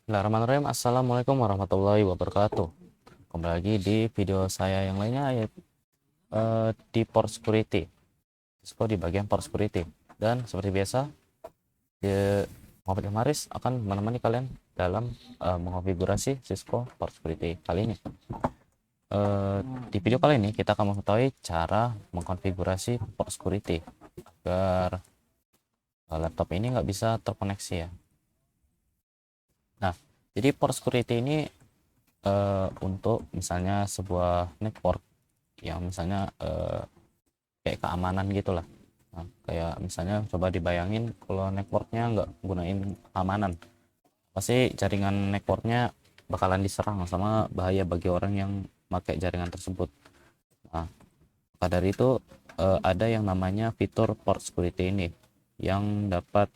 Bismillahirrahmanirrahim. Assalamualaikum warahmatullahi wabarakatuh. Kembali lagi di video saya yang lainnya, yaitu di Port Security. Cisco di bagian Port Security. Dan seperti biasa, Muhammad Ilmaris akan menemani kalian dalam mengonfigurasi Cisco Port Security kali ini. Di video kali ini kita akan mengetahui cara mengkonfigurasi Port Security agar laptop ini nggak bisa terkoneksi ya. Nah, jadi Port Security ini untuk misalnya sebuah network yang misalnya kayak keamanan gitulah. Nah, kayak misalnya coba dibayangin kalau networknya nggak gunain keamanan, pasti jaringan networknya bakalan diserang sama bahaya bagi orang yang pakai jaringan tersebut. Nah, maka dari itu ada yang namanya fitur port security ini yang dapat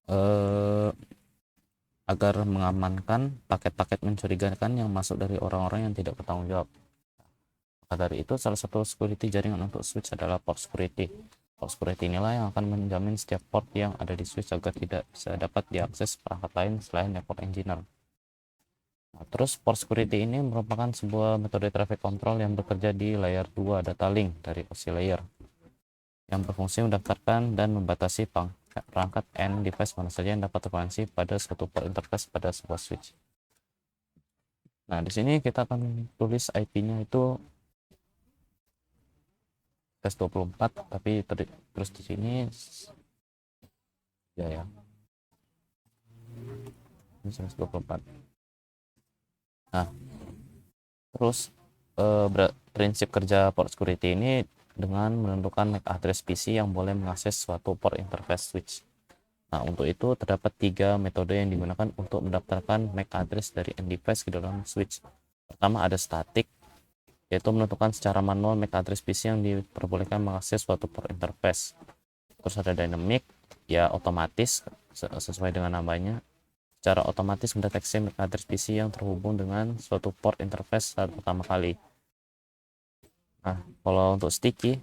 eh, agar mengamankan paket-paket mencurigakan yang masuk dari orang-orang yang tidak bertanggung jawab. Maka dari itu, salah satu security jaringan untuk switch adalah port security. Port security inilah yang akan menjamin setiap port yang ada di switch agar tidak bisa dapat diakses perangkat lain selain network engineer. Nah, terus port security ini merupakan sebuah metode traffic control yang bekerja di layer 2 data link dari OSI layer, yang berfungsi mendaftarkan dan membatasi perangkat end device mana saja yang dapat terkoneksi pada suatu port interface pada sebuah switch. Nah, di sini kita akan tulis IP-nya itu tes 24, tapi terus di sini ya ini 124. Nah, terus prinsip kerja port security ini dengan menentukan MAC address PC yang boleh mengakses suatu port interface switch. Nah, untuk itu terdapat 3 metode yang digunakan untuk mendaftarkan MAC address dari end device ke dalam switch. Pertama ada static, yaitu menentukan secara manual MAC address PC yang diperbolehkan mengakses suatu port interface. Terus ada dynamic, ya otomatis sesuai dengan namanya, secara otomatis mendeteksi MAC address PC yang terhubung dengan suatu port interface saat pertama kali. Nah, kalau untuk sticky,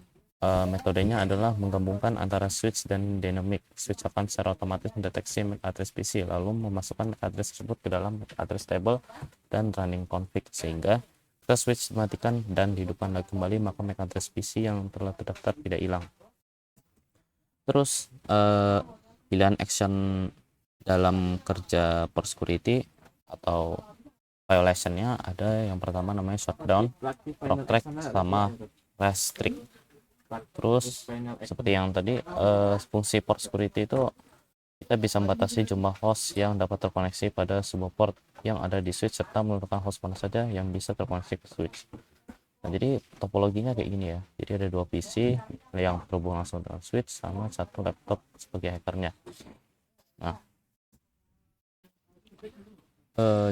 metodenya adalah menggabungkan antara switch dan dynamic. Switch akan secara otomatis mendeteksi MAC address PC, lalu memasukkan MAC address tersebut ke dalam MAC address table dan running config, sehingga kita switch dimatikan dan dihidupkan lagi kembali, maka MAC address PC yang telah terdaftar tidak hilang. Terus pilihan action dalam kerja port security atau violationnya ada yang pertama namanya shutdown, protract, sama restrict. Terus seperti yang tadi, fungsi port security itu kita bisa membatasi jumlah host yang dapat terkoneksi pada sebuah port yang ada di switch serta menentukan host mana saja yang bisa terkoneksi ke switch. Nah, jadi topologinya kayak gini ya. Jadi ada 2 PC yang terhubung langsung dengan switch sama 1 laptop sebagai hackernya. Nah,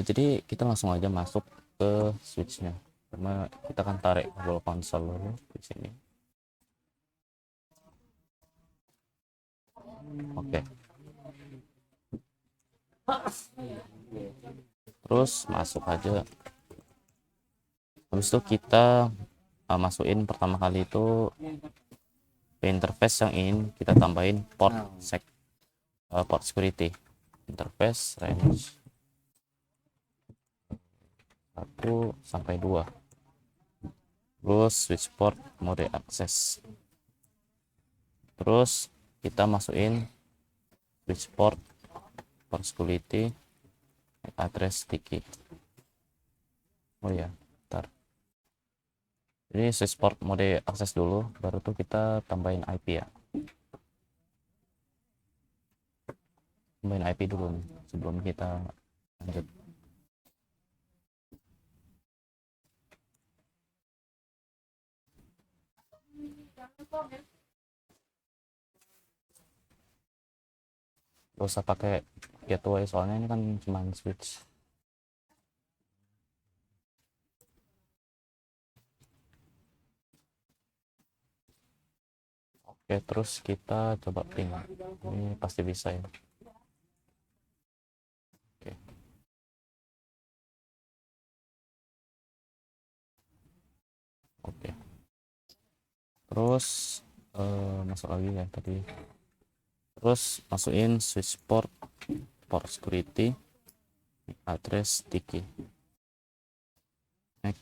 jadi kita langsung aja masuk ke switchnya. Karena kita akan tarik kabel konsol dulu di sini. Oke. Terus masuk aja. Habis itu kita masukin pertama kali itu interface yang ingin kita tambahin port security. Interface range 1 sampai 2. Terus switch port mode access. Terus kita masukin switch port security address sticky. Oh ya, bentar. Jadi switch port mode akses dulu, baru tuh kita tambahin IP ya. Tambahin IP dulu nih, sebelum kita lanjut. Gak usah pakai gateway soalnya ini kan cuma switch. Oke, terus kita coba ping. Ini pasti bisa ya. Oke. Oke. Terus masuk lagi ya tadi. Terus masukin switch port security address sticky, MAC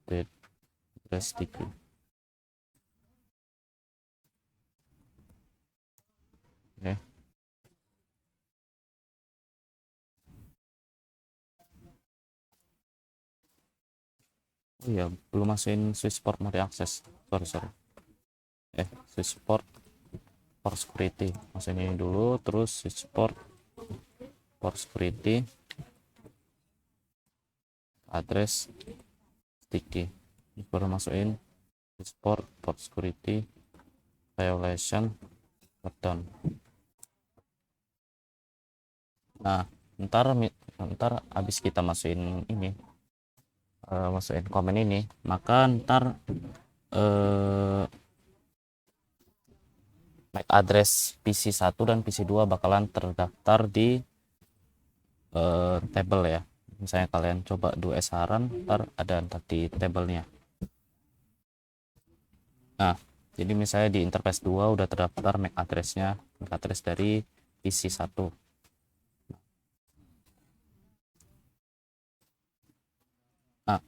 address sticky. Oke. Oh iya, belum masukin switch port mode access. Sorry. Switch port for security. Masukin ini dulu, terus switch port for security, address sticky. Baru masukin switch port for security, violation, shutdown. Nah, ntar habis kita masukin ini, masukin komen ini, maka ntar MAC address PC1 dan PC2 bakalan terdaftar di table ya. Misalnya kalian coba do saran, ntar ada di tabelnya. Nah, jadi misalnya di interface 2 udah terdaftar MAC address-nya, MAC address dari PC1. Nah,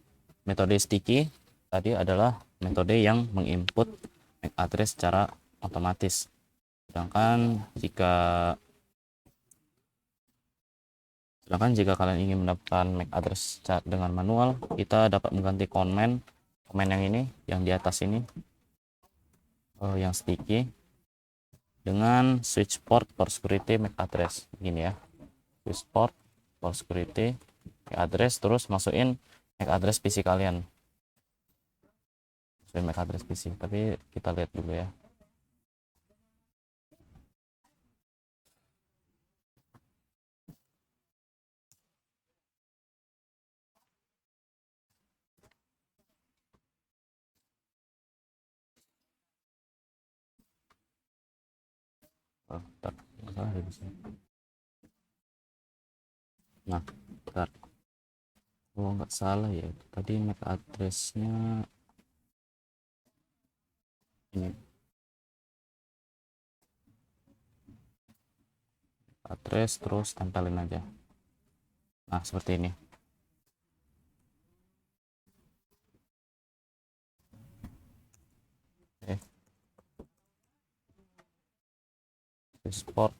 metode sticky tadi adalah metode yang menginput MAC address secara otomatis. Sedangkan jika kalian ingin mendapatkan MAC address dengan manual, kita dapat mengganti komen yang ini, yang di atas ini, yang sticky, dengan switch port for security MAC address gini ya. Switch port for security MAC address, terus masukin MAC address PC kalian. Masukin MAC address PC, tapi kita lihat dulu ya. Nah, bentar. Oh, nggak salah ya. Tadi MAC address-nya ini. Address terus tempelin aja. Nah, seperti ini. Sport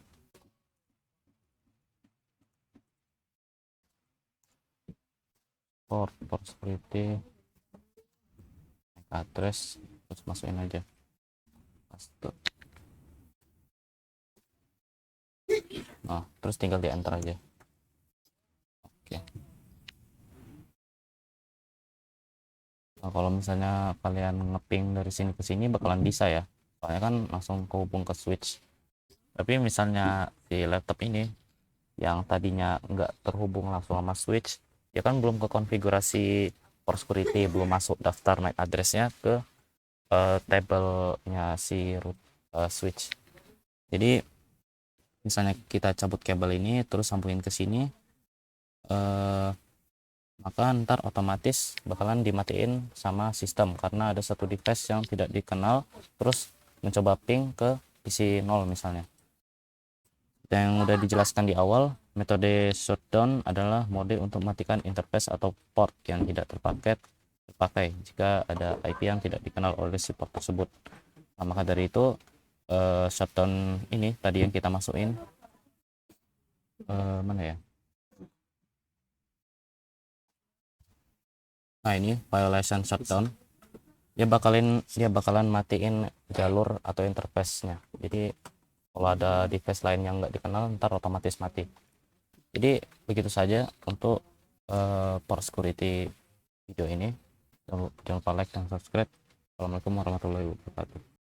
for security address, terus masukin aja paste. Nah, terus tinggal di enter aja. Oke. Nah, kalau misalnya kalian ngeping dari sini ke sini bakalan bisa ya, soalnya kan langsung kehubung ke switch. Tapi misalnya di laptop ini yang tadinya nggak terhubung langsung sama switch, ya kan belum ke konfigurasi for security, belum masuk daftar MAC address-nya ke tabelnya si root switch. Jadi misalnya kita cabut kabel ini terus sambungin ke sini, maka ntar otomatis bakalan dimatiin sama sistem karena ada satu device yang tidak dikenal terus mencoba ping ke PC 0 misalnya. Yang udah dijelaskan di awal, metode shutdown adalah mode untuk mematikan interface atau port yang tidak terpakai jika ada IP yang tidak dikenal oleh si port tersebut. Nah, maka dari itu shutdown ini tadi yang kita masukin, mana ya? Nah, ini violation shutdown. Dia bakalan matiin jalur atau interface-nya. Jadi kalau ada device lain yang nggak dikenal, ntar otomatis mati. Jadi begitu saja untuk port security video ini. Jangan lupa like dan subscribe. Assalamualaikum warahmatullahi wabarakatuh.